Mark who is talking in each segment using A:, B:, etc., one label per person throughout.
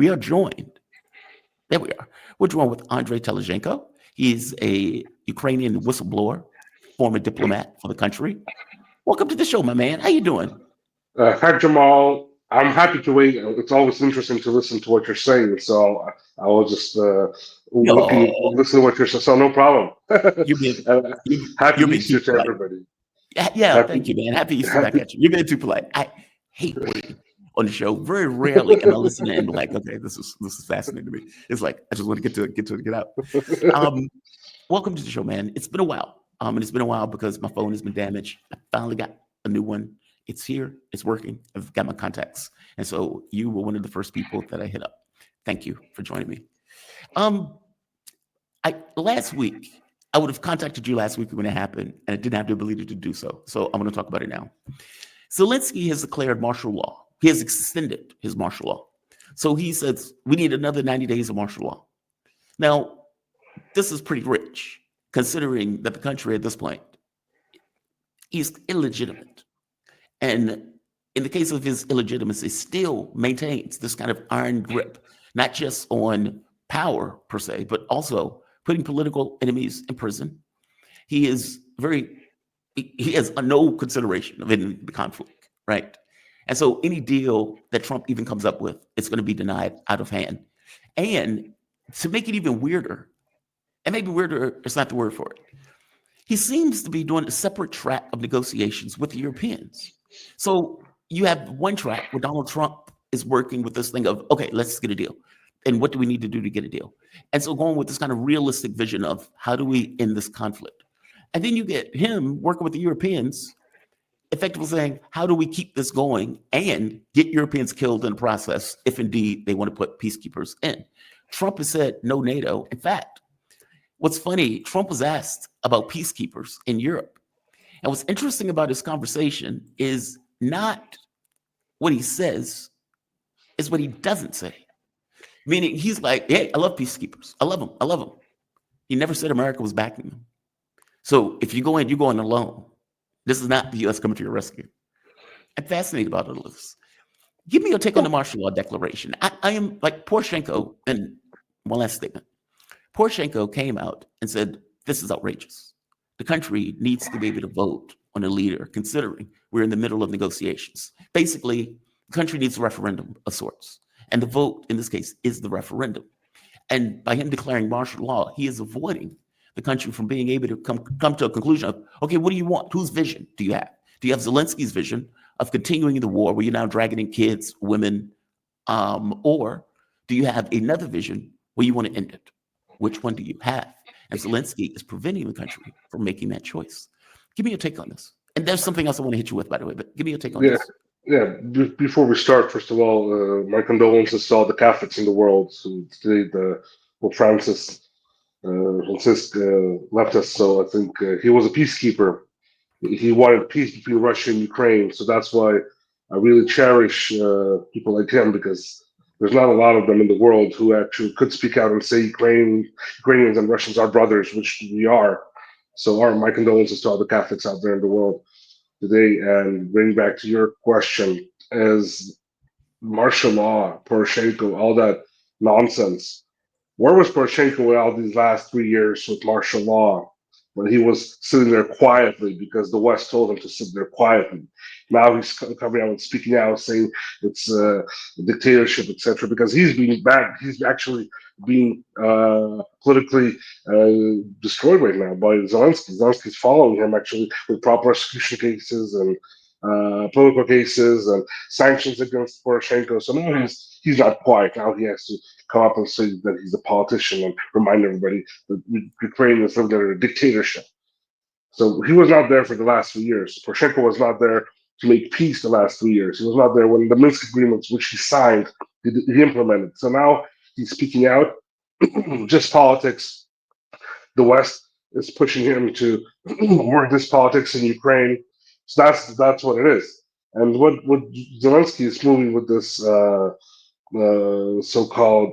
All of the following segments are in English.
A: We are joined. There we are. We're joined with Andrii Telizhenko. He's a Ukrainian whistleblower, former diplomat for the country. Welcome to the show, my man. How you doing?
B: Hi, Jamal. I'm happy to wait. It's always interesting to listen to what you're saying. So I will just
A: No,
B: listen to what you're saying. So no problem.
A: you're being
B: Happy
A: you're being too
B: Easter to
A: polite.
B: everybody.
A: Yeah,
B: Happy,
A: thank you, man. Happy Easter back
B: happy.
A: at you. You're being too polite. I hate waiting on the show. Very rarely am I listening and be like, okay, this is fascinating to me. It's like I just want to get out. Um, Welcome to the show, man. It's been a while. And it's been a while because my phone has been damaged. I finally got a new one. It's here. It's working. I've got my contacts. And so you were one of the first people that I hit up. Thank you for joining me. Um, last week, I would have contacted you last week when it happened, and I didn't have the ability to do so. So I'm going to talk about it now. Zelensky has declared martial law. He has extended his martial law. So he says we need another 90 days of martial law. Now, this is pretty rich, considering that the country at this point is illegitimate. And in the case of his illegitimacy, still maintains this kind of iron grip, not just on power per se, but also putting political enemies in prison. He is he has no consideration of ending the conflict, right? And so any deal that Trump even comes up with, it's going to be denied out of hand. And to make it even weirder, and maybe weirder is not the word for it, he seems to be doing a separate track of negotiations with the Europeans. So you have one track where Donald Trump is working with this thing of, okay, let's get a deal. And what do we need to do to get a deal? And so going with this kind of realistic vision of how do we end this conflict? And then you get him working with the Europeans, effectively saying, how do we keep this going and get Europeans killed in the process if indeed they want to put peacekeepers in? Trump has said no NATO. In fact, what's funny, Trump was asked about peacekeepers in Europe. And what's interesting about this conversation is not what he says, is what he doesn't say. Meaning he's like, hey, I love peacekeepers. I love them. I love them. He never said America was backing them. So if you go in, you're going alone. This is not the U.S. coming to your rescue. I'm fascinated about all of this. Give me your take on the martial law declaration. I am like Poroshenko, and one last statement. Poroshenko came out and said, this is outrageous. The country needs to be able to vote on a leader, considering we're in the middle of negotiations. Basically, the country needs a referendum of sorts. And the vote, in this case, is the referendum. And by him declaring martial law, he is avoiding the country from being able to come to a conclusion of, okay, what do you want? Whose vision do you have? Do you have Zelensky's vision of continuing the war where you're now dragging in kids, women, or do you have another vision where you want to end it? Which one do you have? And Zelensky is preventing the country from making that choice. Give me your take on this. And there's something else I want to hit you with, by the way, but give me your take on
B: Yeah,
A: this.
B: yeah. Before we start, first of all, my condolences to all the Catholics in the world who today Pope Francis left us. So I think he was a peacekeeper. He wanted peace between Russia and Ukraine. So that's why I really cherish people like him because there's not a lot of them in the world who actually could speak out and say Ukrainians and Russians are brothers, which we are. So my condolences to all the Catholics out there in the world today. And bring back to your question, is martial law, Poroshenko, all that nonsense. Where was Poroshenko all these last 3 years with martial law when he was sitting there quietly because the West told him to sit there quietly? Now he's coming out and speaking out, saying it's a dictatorship, etc. Because he's being bad. He's actually being politically destroyed right now by Zelensky. Zelensky's following him actually with prosecution cases and political cases and sanctions against Poroshenko. So now he's not quiet. Now he has to come up and say that he's a politician and remind everybody that Ukraine is living under a dictatorship. So he was not there for the last 3 years. Poroshenko was not there to make peace the last 3 years. He was not there when the Minsk agreements, which he signed, he implemented. So now he's speaking out, just politics. The West is pushing him to work this politics in Ukraine. So that's what it is. And what Zelensky is moving with this so-called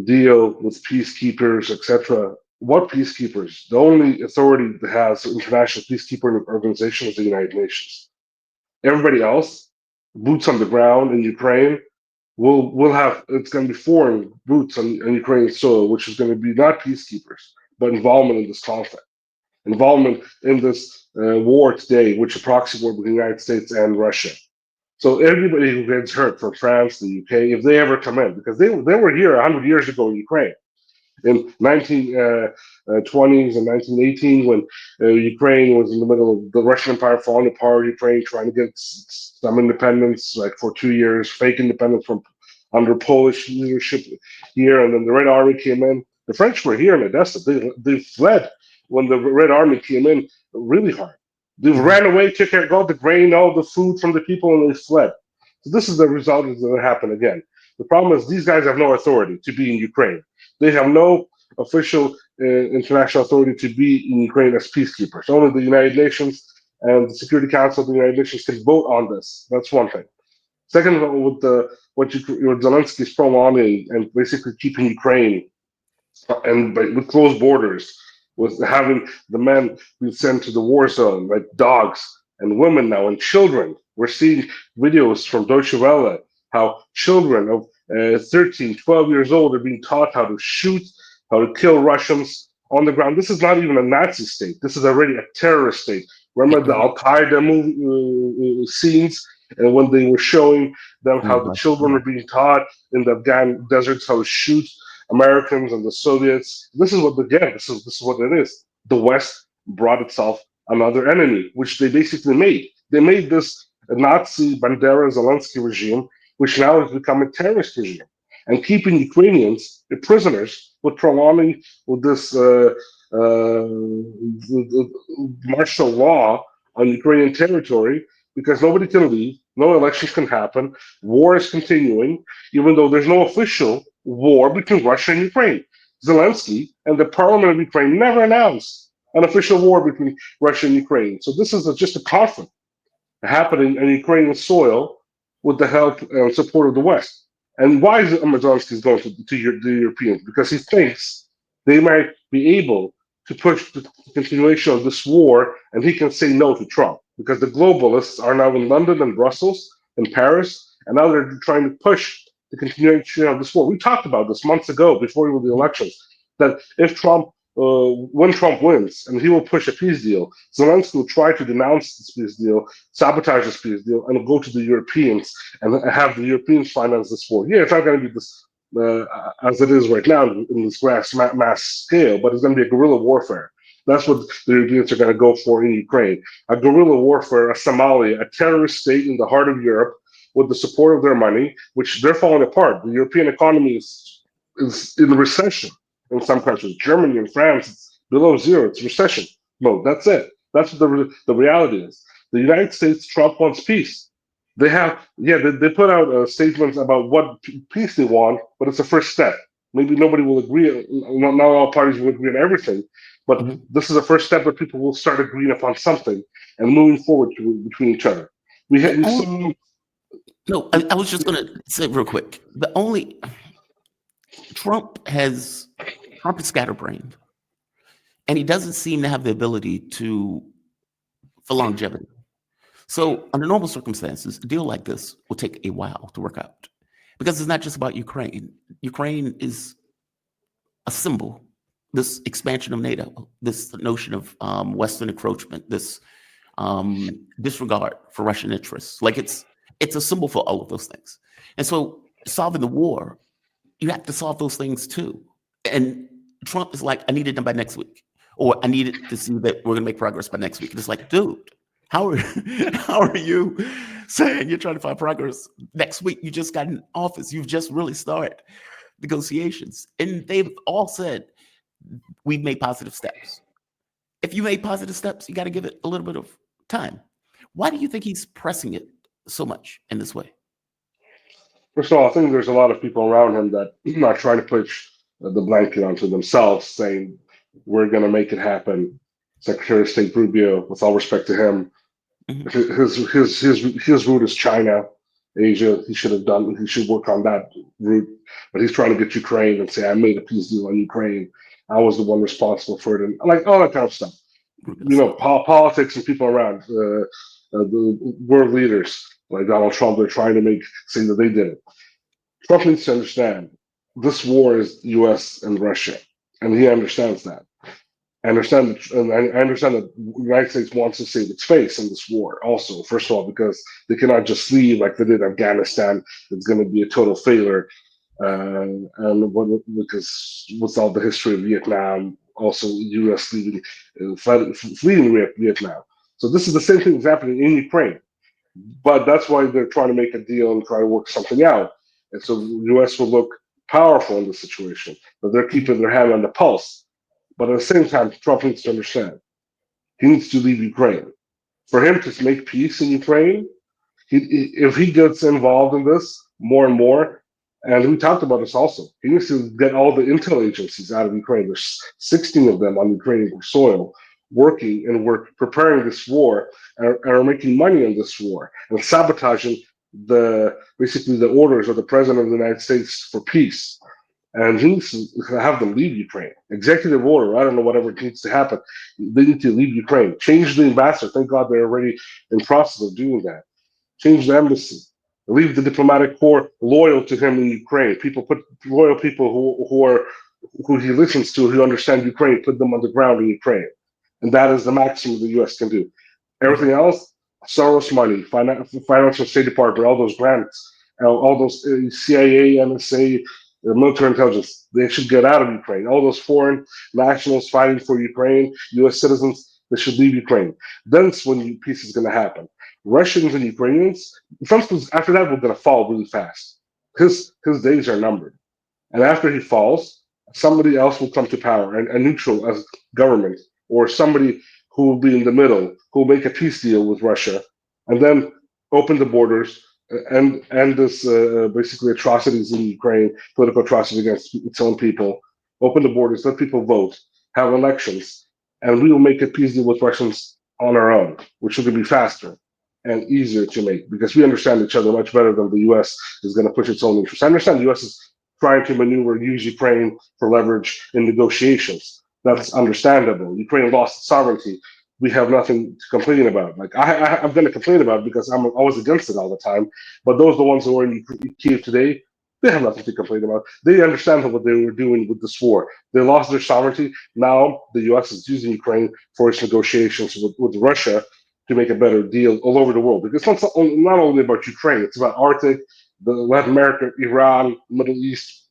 B: deal with peacekeepers, etc. What peacekeepers? The only authority that has international peacekeeping organization is the United Nations. Everybody else, boots on the ground in Ukraine, we'll have it's going to be foreign boots on Ukrainian soil, which is going to be not peacekeepers, but involvement in this conflict, involvement in this war today, which is a proxy war between the United States and Russia. So everybody who gets hurt from France, the UK, if they ever come in, because they were here 100 years ago in Ukraine, in 1920s and 1918 when Ukraine was in the middle of the Russian Empire falling apart, Ukraine trying to get some independence, like for 2 years, fake independence from under Polish leadership here, and then the Red Army came in. The French were here in Odessa. They fled when the Red Army came in really hard. They ran away, took all the grain, all the food from the people, and they fled. So this is the result that's going to happen again. The problem is these guys have no authority to be in Ukraine. They have no official international authority to be in Ukraine as peacekeepers. Only the United Nations and the Security Council of the United Nations can vote on this. That's one thing. Second, with what Zelensky is prolonging and basically keeping Ukraine and with closed borders, with having the men be sent to the war zone like dogs and women now and children. We're seeing videos from Deutsche Welle how children of 13, 12 years old are being taught how to shoot, how to kill Russians on the ground. This is not even a Nazi state. This is already a terrorist state. Remember the Al Qaeda movie scenes, and when they were showing them how the children were being taught in the Afghan deserts how to shoot Americans and the Soviets. This is what this is what it is. The West brought itself another enemy, which they basically made. They made this Nazi Bandera Zelensky regime, which now has become a terrorist regime, and keeping Ukrainians prisoners with prolonging with this martial law on Ukrainian territory because nobody can leave, no elections can happen, war is continuing, even though there's no official war between Russia and Ukraine. Zelensky and the parliament of Ukraine never announced an official war between Russia and Ukraine. So this is just a conflict happening on Ukrainian soil with the help and support of the West. And why is Zelensky going to the Europeans? Because he thinks they might be able to push the continuation of this war, and he can say no to Trump. Because the globalists are now in London and Brussels and Paris, and now they're trying to push the continuation of this war. We talked about this months ago, before the elections, that if Trump when Trump wins, and he will push a peace deal, Zelensky will try to denounce this peace deal, sabotage this peace deal, and go to the Europeans and have the Europeans finance this war. Yeah, it's not going to be this as it is right now in this mass scale, but it's going to be a guerrilla warfare. That's what the Europeans are going to go for in Ukraine. A guerrilla warfare, a Somalia, a terrorist state in the heart of Europe with the support of their money, which they're falling apart. The European economy is in recession in some countries. Germany and France, it's below zero. It's recession mode. That's it. That's what the reality is. The United States, Trump wants peace. They have, they put out statements about what peace they want, but it's a first step. Maybe nobody will agree. Not all parties will agree on everything, but this is the first step that people will start agreeing upon something and moving forward between each other.
A: No, I was just going to say real quick. Trump is scatterbrained, and he doesn't seem to have the ability for longevity. So under normal circumstances, a deal like this will take a while to work out because it's not just about Ukraine. Ukraine is a symbol, this expansion of NATO, this notion of Western encroachment, this disregard for Russian interests. Like it's a symbol for all of those things. And so solving the war, you have to solve those things too. And Trump is like, I need it done by next week, or I need it to see that we're going to make progress by next week. And it's like, dude, how are you saying you're trying to find progress next week? You just got in office. You've just really started negotiations. And they've all said, we've made positive steps. If you made positive steps, you got to give it a little bit of time. Why do you think he's pressing it so much in this way?
B: First of all, I think there's a lot of people around him that are trying to push the blanket onto themselves, saying, we're going to make it happen. Secretary of State Rubio, with all respect to him, his route is China, Asia. He should work on that route. But he's trying to get Ukraine and say, I made a peace deal on Ukraine. I was the one responsible for it. And like all that kind of stuff. Politics and people around, the world leaders like Donald Trump, they're trying to say that they did it. Trump needs to understand this war is U.S. and Russia, and he understands that. I understand that the United States wants to save its face in this war. Also, first of all, because they cannot just leave like they did Afghanistan. It's going to be a total failure, because with all the history of Vietnam, also U.S. leaving, fleeing Vietnam. So this is the same thing that's happening in Ukraine. But that's why they're trying to make a deal and try to work something out. And so the U.S. will look powerful in this situation, but they're keeping their hand on the pulse. But at the same time, Trump needs to understand he needs to leave Ukraine. For him to make peace in Ukraine, if he gets involved in this more and more, and we talked about this also, he needs to get all the intel agencies out of Ukraine. There's 16 of them on Ukrainian soil working and work preparing this war and are making money on this war and sabotaging basically the orders of the president of the United States for peace. And he needs to have them leave Ukraine. Executive order, I don't know, whatever needs to happen. They need to leave Ukraine. Change the ambassador. Thank God they're already in process of doing that. Change the embassy. Leave the diplomatic corps loyal to him in Ukraine. Put loyal people who he listens to, who understand Ukraine, put them on the ground in Ukraine. And that is the maximum the U.S. can do. Everything else, Soros money, financial State Department, all those grants, all those CIA, NSA, military intelligence, they should get out of Ukraine. All those foreign nationals fighting for Ukraine, U.S. citizens, they should leave Ukraine. Then it's when peace is going to happen. Russians and Ukrainians, after that, we're going to fall really fast. His days are numbered. And after he falls, somebody else will come to power, and a neutral as government, or somebody who will be in the middle, who will make a peace deal with Russia, and then open the borders and this basically atrocities in Ukraine, political atrocities against its own people. Open the borders, let people vote, have elections, and we will make a peace deal with Russians on our own, which will be faster and easier to make because we understand each other much better than the U.S. is going to push its own interests. I understand the U.S. is trying to maneuver, use Ukraine for leverage in negotiations. That's understandable. Ukraine lost sovereignty. We have nothing to complain about. Like I'm going to complain about it because I'm always against it all the time. But those are the ones who are in Kiev today. They have nothing to complain about. They understand what they were doing with this war. They lost their sovereignty. Now the U.S. is using Ukraine for its negotiations with Russia to make a better deal all over the world. Because it's not only about Ukraine. It's about Arctic, the Latin America, Iran, Middle East,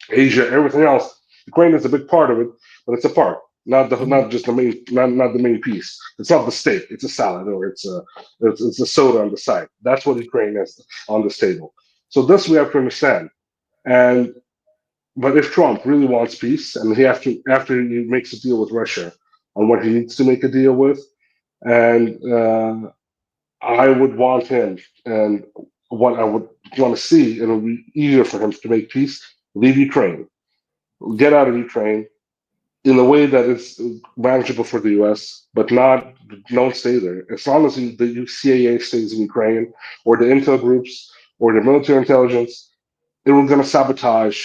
B: Asia, everything else. Ukraine is a big part of it, but it's a part, not just the main, not the main piece. It's not the steak. It's a salad or it's a soda on the side. That's what Ukraine is on this table. So this we have to understand. And but if Trump really wants peace, and he have to after he makes a deal with Russia on what he needs to make a deal with, and I would want him, and what I would want to see, and it would be easier for him to make peace, leave Ukraine, get out of Ukraine in a way that is manageable for the U.S., but don't stay there. As long as the CIA stays in Ukraine, or the intel groups, or the military intelligence, it was going to sabotage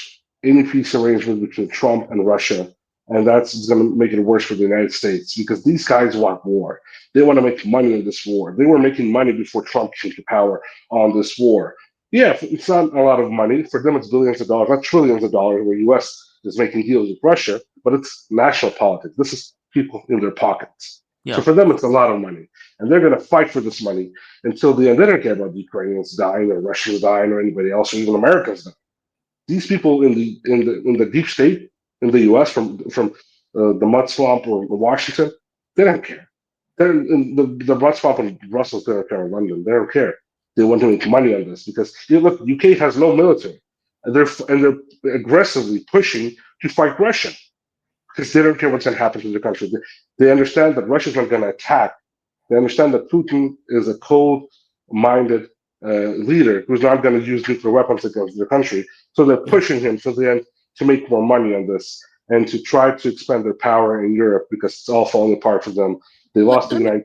B: any peace arrangement between Trump and Russia. And that's going to make it worse for the United States because these guys want war. They want to make money in this war. They were making money before Trump came to power on this war. Yeah, it's not a lot of money. For them, it's billions of dollars, not trillions of dollars, where the U.S. is making deals with Russia, but it's national politics. This is people in their pockets.
A: Yeah.
B: So for them, it's a lot of money. And they're going to fight for this money until the end. They don't care about the Ukrainians dying or Russians dying or anybody else or even Americans dying. These people in the deep state in the U.S. from the mud swamp or Washington, they don't care. They're in the mud swamp in Brussels. They don't care in London. They don't care. They want to make money on this because look, UK has no military, and they're aggressively pushing to fight Russia because they don't care what's going to happen to the country. They understand that Russia's not going to attack. They understand that Putin is a cold-minded leader who's not going to use nuclear weapons against their country. So they're pushing him to the end to make more money on this and to try to expand their power in Europe because it's all falling apart for them. They lost the United